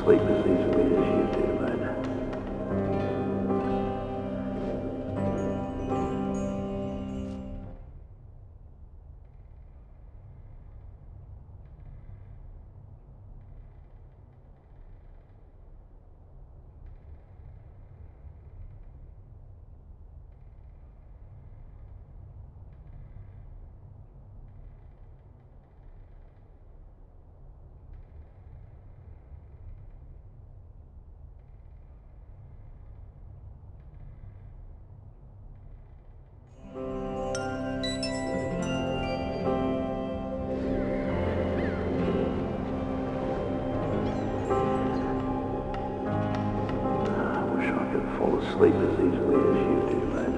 asleep as easily as you do, but I wish I could fall asleep as easily as you do, but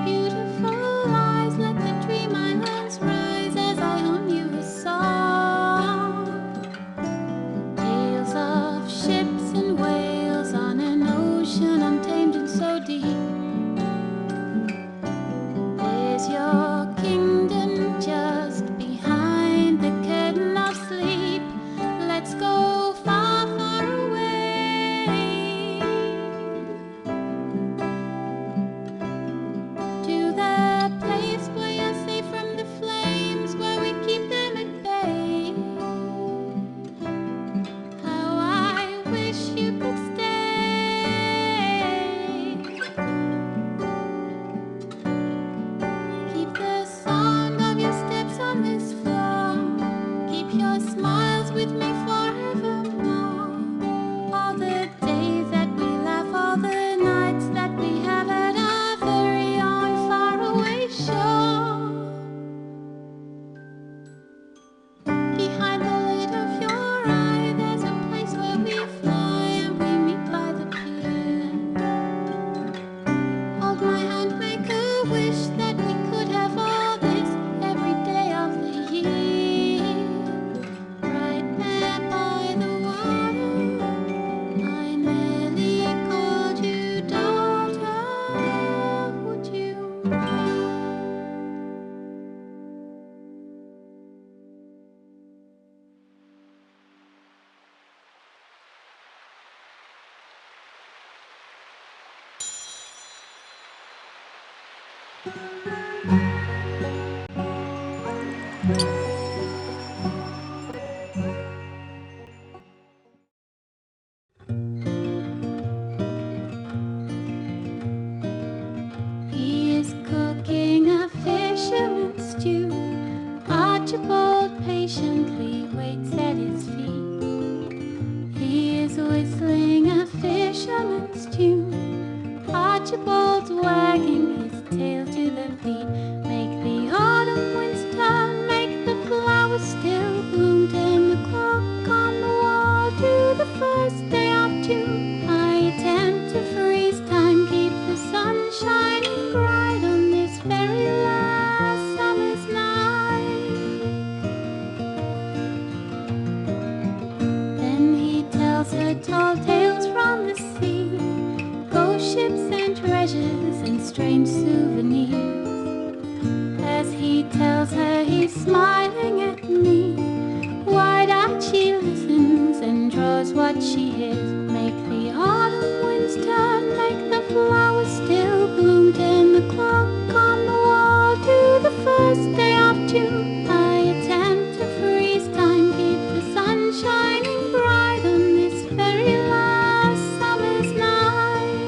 Beautiful eyes, let the dream islands rise as I hum you a song. Is your kingdom just behind the curtain of sleep? Let's go far, far away to the place where you're safe from the flames, where we keep them at bay. How I wish you could stay. Keep the sound of your steps on this floor. Keep your smiles with me forevermore. All the days that we laugh, all the nights that we have at our very own faraway shore. Behind the lid of your eye, there's a place where we fly and we meet by the pier. Hold my hand, make a wish that we could have all this every day of the year. Right there by the water, I nearly called you daughter. Would you mind? He is cooking a fisherman's stew. Archibald patiently waits at his feet. He is whistling a fisherman's tune. Archibald's wagging his tail to the beat. Make the autumn winds turn, make the flowers still bloom. Turn the clock on the wall to the first day of June. I attempt to freeze time, keep the sun shining bright on this very last summer's night. Then he tells her tall tales from the sea, ghost ships and treasures and strange souvenirs. As he tells her, he's smiling at me. Wide-eyed she listens and draws what she hears. Make the autumn winds turn, make the flowers still bloom. Turn the clock on the wall to the first day of June. I attempt to freeze time, keep the sun shining bright on this very last summer's night.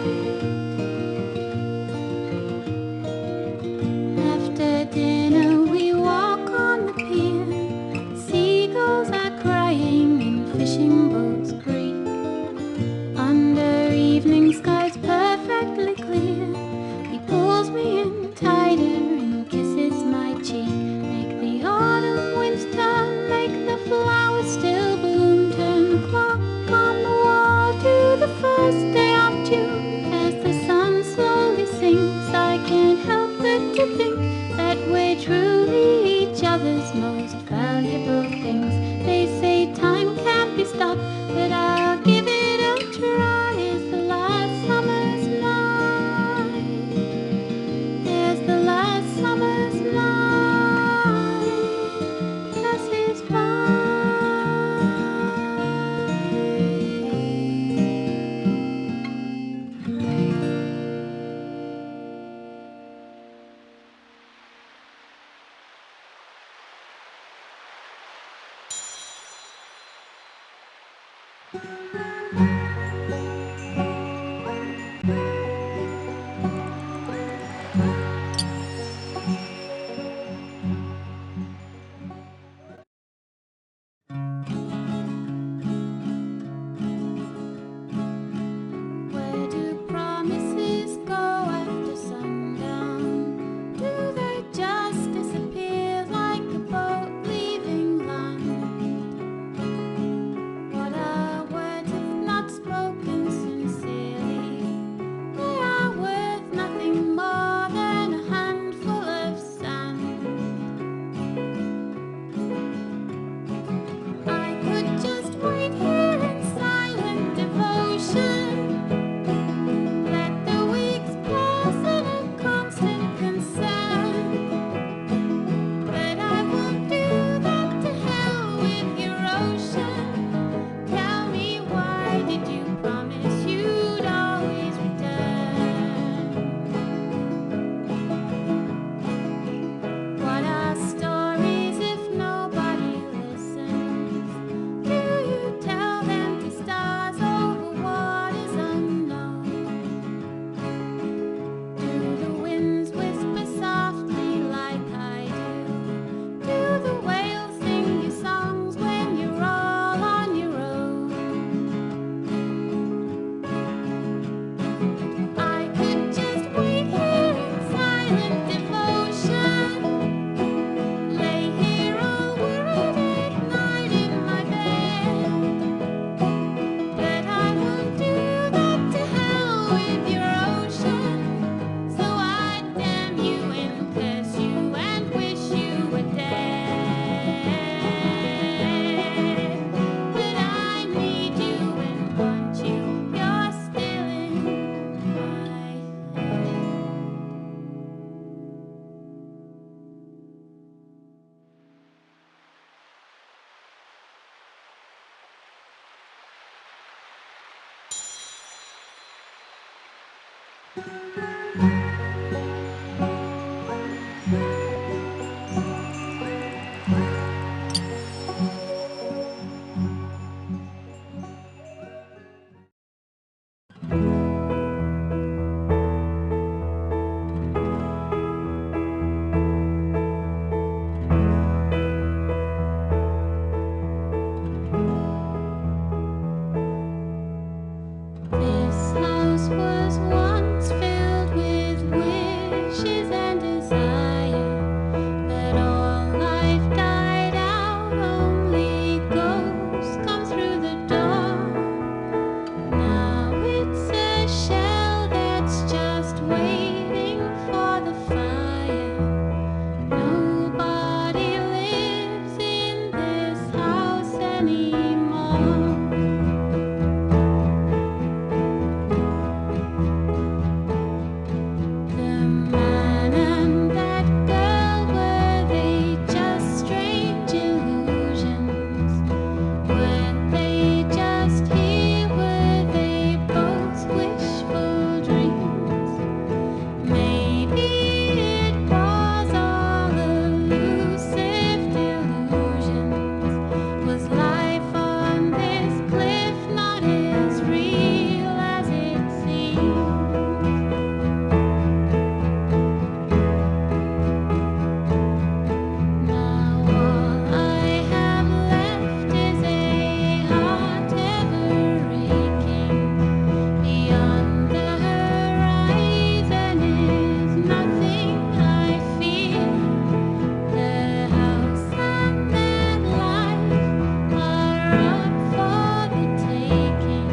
After dinner we walk on the pier. Seagulls are crying in fishing boats creak. Under evening skies perfectly clear, he pulls me in tighter and kisses my cheek. Make the autumn winds turn, make the flowers still bloom. Turn the clock on the wall to the first day of June. As the sun slowly sinks, I can't help but to think that we're truly each other's most valuable things. They say time can't be stopped, but I'll give it a try. It's the last summer's night. There's the last summer's night passes by. Where do promises go after sundown? Do they just disappear like a boat leaving land? What are words if not This house was once filled with wishes and desire, but all life died out, only ghosts come through the door. Now it's a shell that's just waiting for the fire. Nobody lives in this house anymore. The man and that girl, were they just strange illusions? Were they just here? Were they both wishful dreams? Maybe it was all elusive delusions. Was life on this cliff not as real as it seemed? Now all I have left is a heart ever aching. Beyond the horizon is nothing I fear. The house and that life are up for the taking.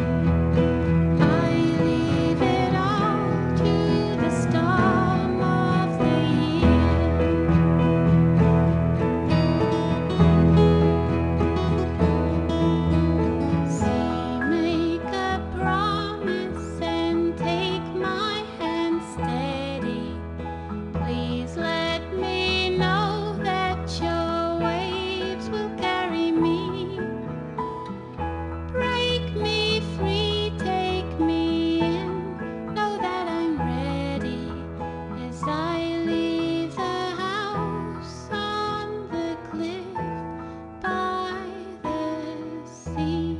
I leave it all to the storm of the year. See, make a promise and take my hand steady. Please let me know that your waves will carry me. Break me free, take me in. Know that I'm ready as I leave the house on the cliff by the sea.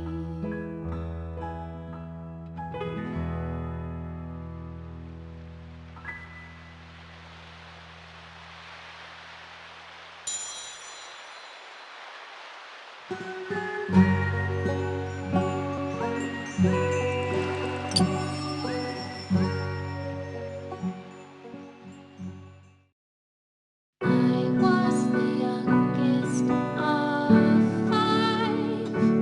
I was the youngest of five,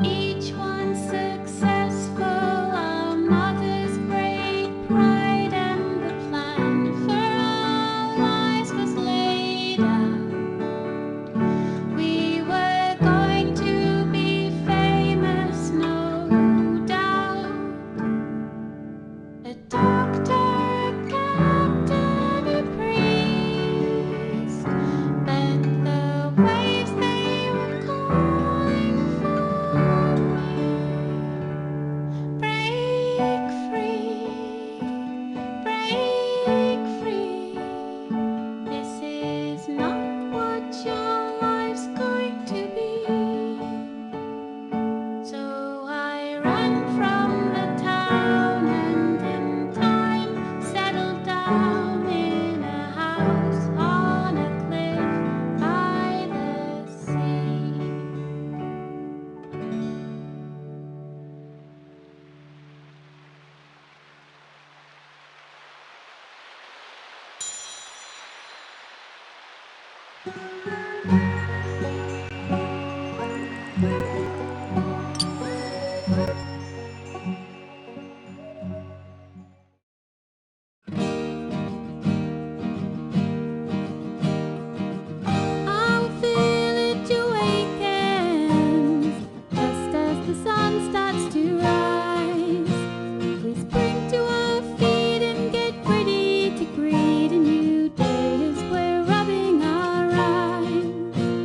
each one successful, our mother's great pride, and the plan for our lives was laid out. We were going to be famous, no doubt. A doctor, a captain, a priest, but the waves they were calling for me. Break free, break free. This is not what your life's going to be. So I ran from the town and in time settled down in a house on a cliff by the sea. Our village awakens just as the sun starts to rise. We spring to our feet and get ready to greet a new day as we're rubbing our eyes.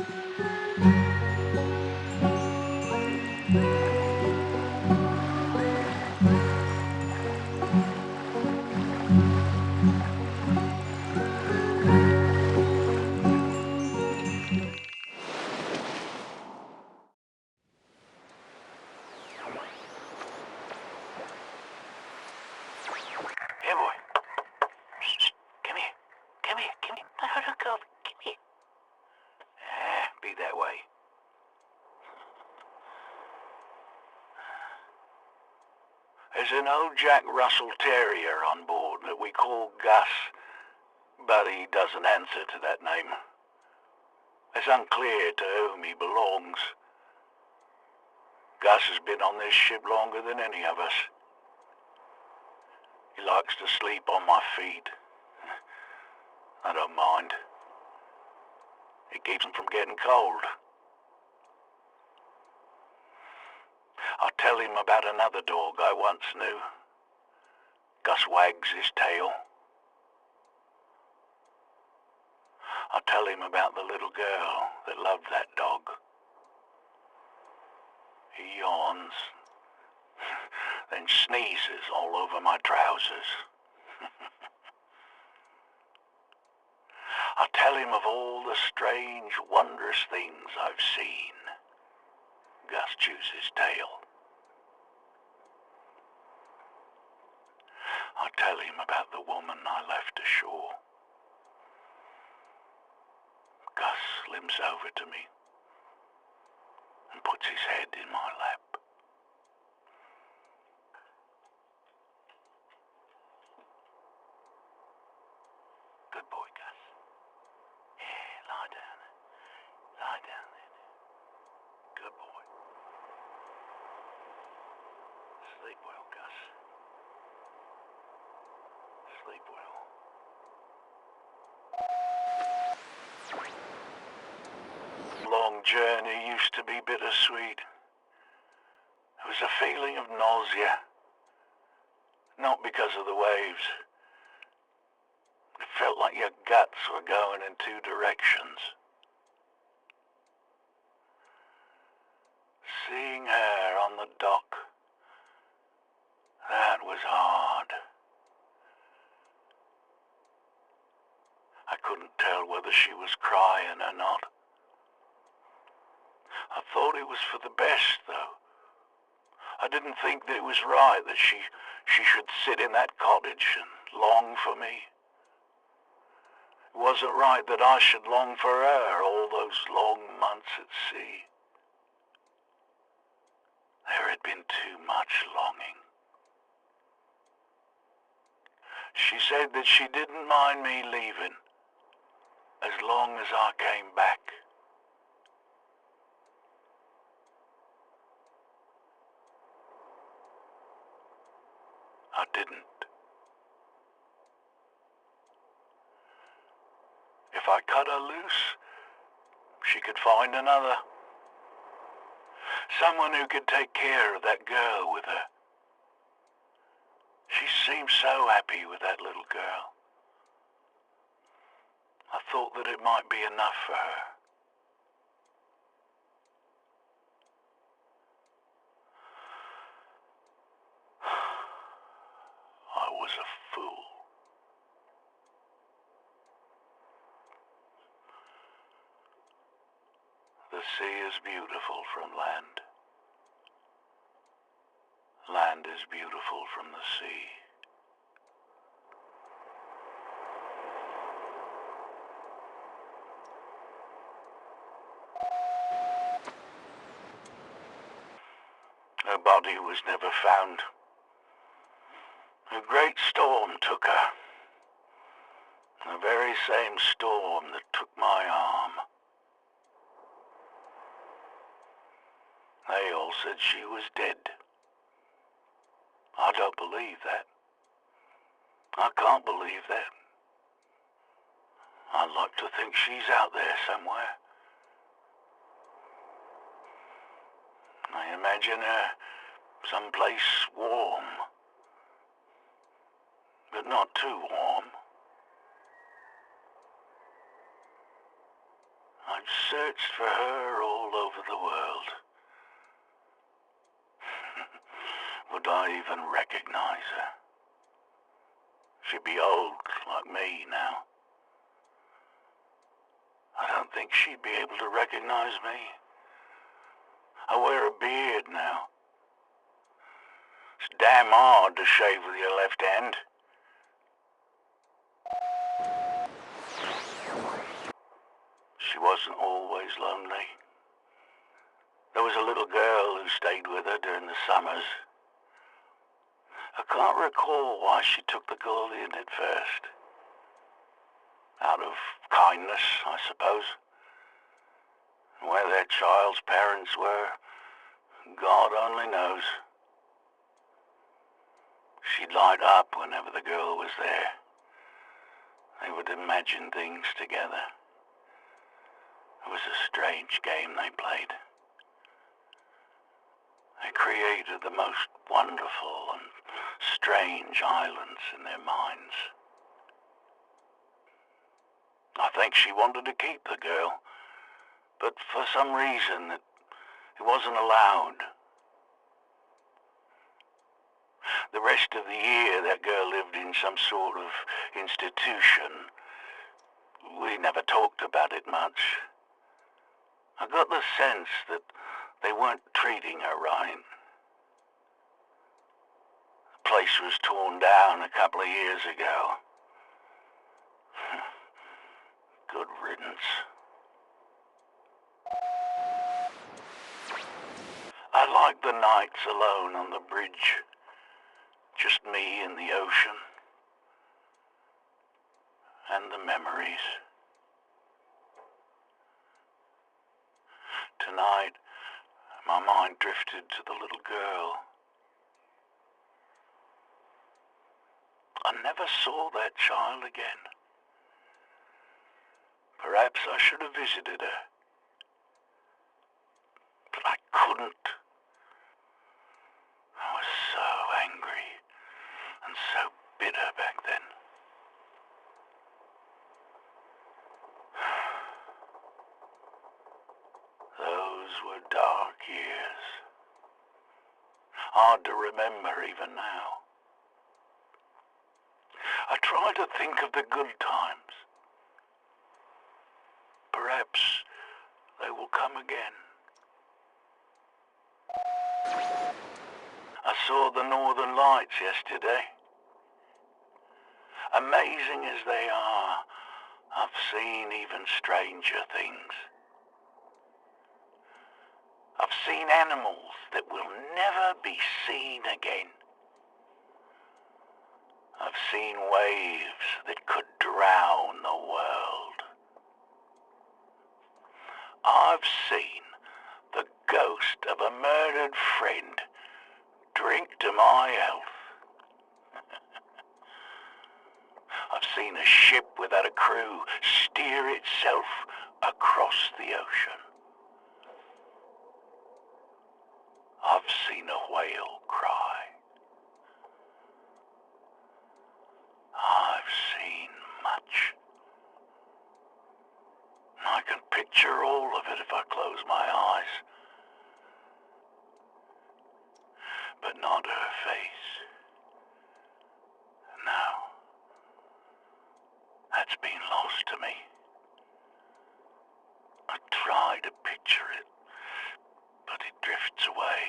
Here, boy. Come here. Come here. Come here. No, don't go. Come here. Be that way. There's an old Jack Russell Terrier on board that we call Gus, but he doesn't answer to that name. It's unclear to whom he belongs. Gus has been on this ship longer than any of us. He likes to sleep on my feet. I don't mind. It keeps him from getting cold. I'll tell him about another dog I once knew. Gus wags his tail. I'll tell him about the little girl that loved that dog. He yawns, then sneezes all over my trousers. I'll tell him of all the strange, wondrous things I've seen. Gus chews his tail. I'll tell him about the woman I left ashore. Gus limps over to me and puts his head in my lap. Good boy, Gus. Yeah, lie down. Lie down there. Good boy. Sleep well, Gus. Sleep well. Long journey used to be bittersweet. There was a feeling of nausea. Not because of the waves. It felt like your guts were going in two directions. Seeing her on the dock, that was hard. I couldn't tell whether she was crying or not. I thought it was for the best, though. I didn't think that it was right that she should sit in that cottage and long for me. It wasn't right that I should long for her all those long months at sea. There had been too much longing. She said that she didn't mind me leaving as long as I came back. I didn't. If I cut her loose, she could find another. Someone who could take care of that girl with her. She seemed so happy with that little girl. I thought that it might be enough for her. I was a fool. The sea is beautiful from land. Land is beautiful from the sea. Her body was never found. A great storm took her. The very same storm that took my arm. They all said she was dead. I don't believe that. I can't believe that. I'd like to think she's out there somewhere. I imagine her someplace warm, but not too warm. I'd searched for her all over the world. Would I even recognize her? She'd be old like me now. I don't think she'd be able to recognize me. I wear a beard now. It's damn hard to shave with your left hand. She wasn't always lonely. There was a little girl who stayed with her during the summers. I can't recall why she took the girl in at first. Out of kindness, I suppose. Where their child's parents were, God only knows. She'd light up whenever the girl was there. They would imagine things together. It was a strange game they played. They created the most wonderful and strange islands in their minds. I think she wanted to keep the girl, but for some reason it wasn't allowed. The rest of the year that girl lived in some sort of institution. We never talked about it much. I got the sense that they weren't treating her right. The place was torn down a couple of years ago. Good riddance. I like the nights alone on the bridge. Just me and the ocean. And the memories. Tonight, my mind drifted to the little girl. I never saw that child again. Perhaps I should have visited her. But I couldn't. I was so angry and so bitter back then. Those were dark years. Hard to remember even now. I try to think of the good times. Perhaps they will come again. I saw the northern lights yesterday. Amazing as they are, I've seen even stranger things. I've seen animals that will never be seen again. I've seen waves that could drown the world. I've seen the ghost of a murdered friend drink to my health. I've seen a ship without a crew steer itself across the ocean. I've seen a whale cry. I've seen much. I can picture all of it if I close my eyes. But not her face. No. That's been lost to me. I try to picture it, but it drifts away.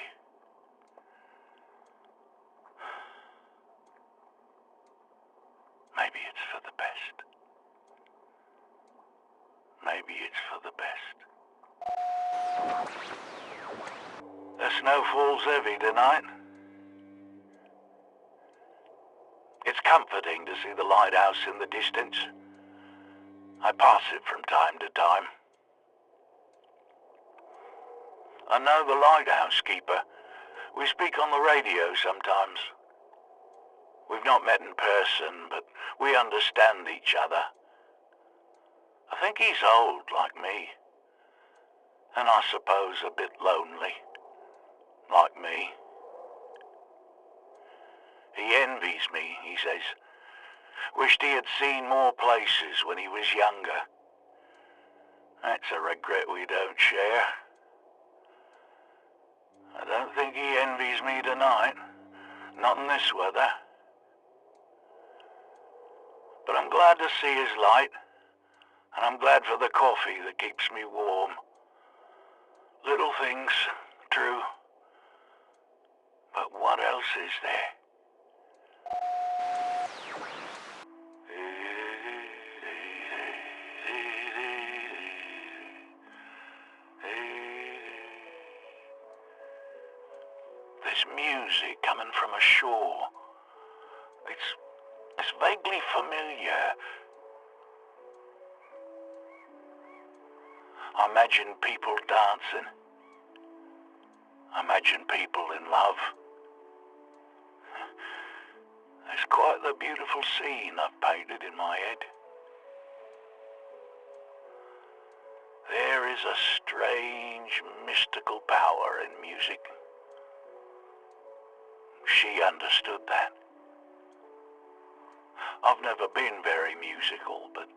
Maybe it's for the best. Maybe it's for the best. The snow falls heavy tonight. It's comforting to see the lighthouse in the distance. I pass it from time to time. I know the lighthouse keeper. We speak on the radio sometimes. We've not met in person, but we understand each other. I think he's old like me, and I suppose a bit lonely, like me. He envies me, he says. Wished he had seen more places when he was younger. That's a regret we don't share. I don't think he envies me tonight. Not in this weather. But I'm glad to see his light. And I'm glad for the coffee that keeps me warm. Little things, true. But what else is there? There's music coming from ashore. It's vaguely familiar. I imagine people dancing. I imagine people in love. It's quite the beautiful scene I've painted in my head. There is a strange, mystical power in music. She understood that. I've never been very musical, but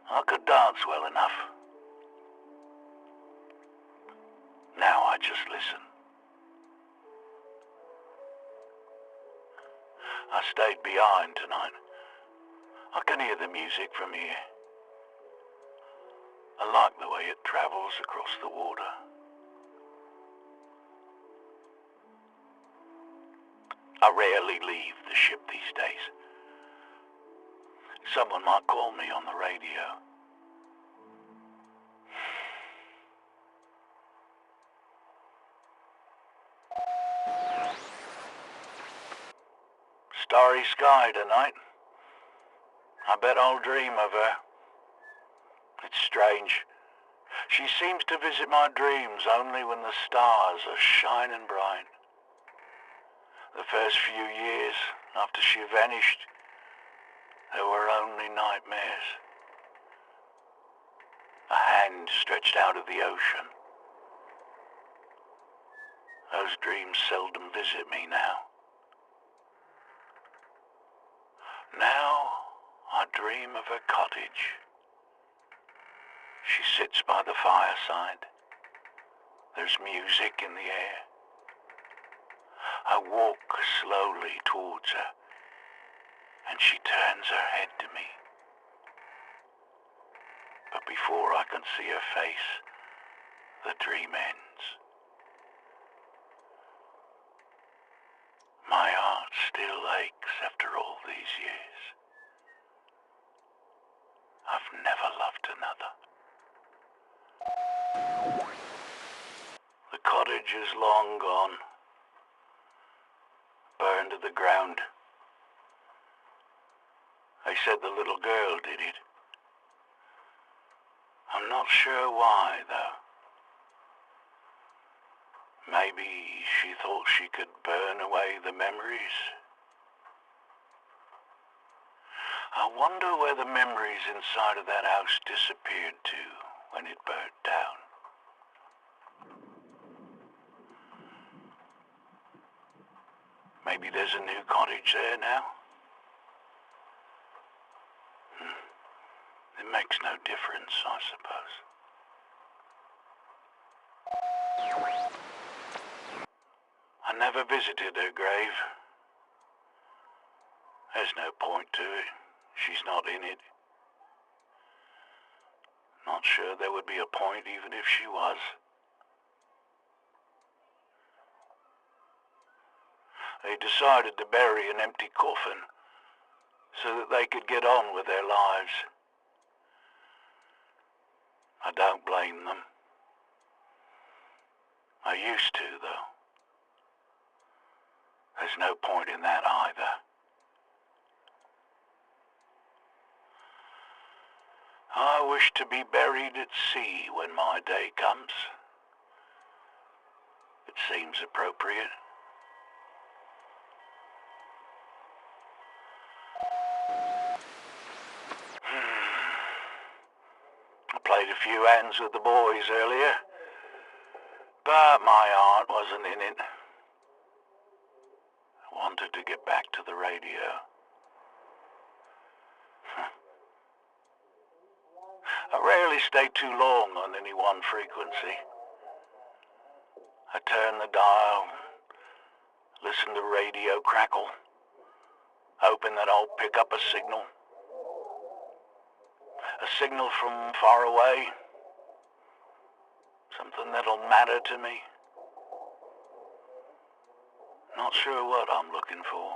I could dance well enough. Now I just listen. I stayed behind tonight. I can hear the music from here. I like the way it travels across the water. I rarely leave the ship these days. Someone might call me on the radio. Starry sky tonight. I bet I'll dream of her. It's strange. She seems to visit my dreams only when the stars are shining bright. The first few years after she vanished, there were only nightmares. A hand stretched out of the ocean. Those dreams seldom visit me now. Now I dream of her cottage. She sits by the fireside. There's music in the air. I walk slowly towards her, and she turns her head to me. But before I can see her face, the dream ends. My heart still aches after all these years. I've never loved another. The cottage is long gone, burned to the ground. They said the little girl did it. I'm not sure why, though. Maybe she thought she could burn away the memories. I wonder where the memories inside of that house disappeared to when it burnt down. Maybe there's a new cottage there now. It makes no difference, I suppose. I never visited her grave. There's no point to it. She's not in it. Not sure there would be a point even if she was. They decided to bury an empty coffin so that they could get on with their lives. I don't blame them. I used to, though. There's no point in that either. I wish to be buried at sea when my day comes. It seems appropriate. I played a few hands with the boys earlier, but my heart wasn't in it. I wanted to get back to the radio. I rarely stay too long on any one frequency. I turn the dial, listen to radio crackle, hoping that I'll pick up a signal. A signal from far away, something that'll matter to me. Not sure what I'm looking for.